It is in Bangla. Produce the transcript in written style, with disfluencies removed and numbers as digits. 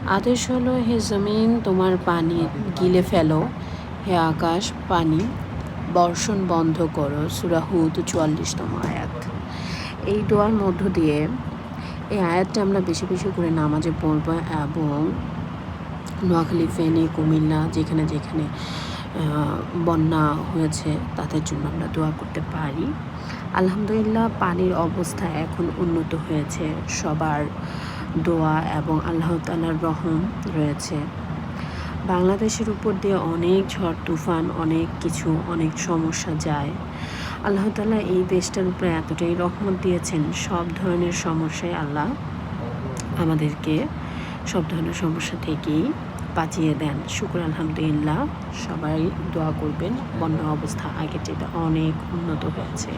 আদেশ হলো, হে জমিন তোমার পানি গিলে ফেলো, হে আকাশ পানি বর্ষণ বন্ধ করো। সূরা হুদ ৪৪তম আয়াত। এই দোয়ার মধ্য দিয়ে এই আয়াতটা আমরা বেশি বেশি করে নামাজে পড়ব এবং নোয়াখালী, ফেনী, কুমিল্লা যেখানে যেখানে বন্যা হয়েছে তাদের জন্য আমরা দোয়া করতে পারি। আলহামদুলিল্লাহ পানির অবস্থা এখন উন্নত হয়েছে, সবার দোয়া এবং আল্লাহ তাআলার রহম রয়েছে। বাংলাদেশের উপর দিয়ে অনেক ঝড় তুফান, অনেক কিছু, অনেক সমস্যা যায়। আল্লাহ তাআলা এই দেশটার উপরে এতটাই রহমত দিয়েছেন, সব ধরনের সমস্যায় আল্লাহ আমাদেরকে সব ধরনের সমস্যা থেকেই বাঁচিয়ে দেন। শুকর আলহামদুলিল্লাহ। সবাই দোয়া করবেন, বন্যা অবস্থা আগের চেয়ে অনেক উন্নত হয়েছে।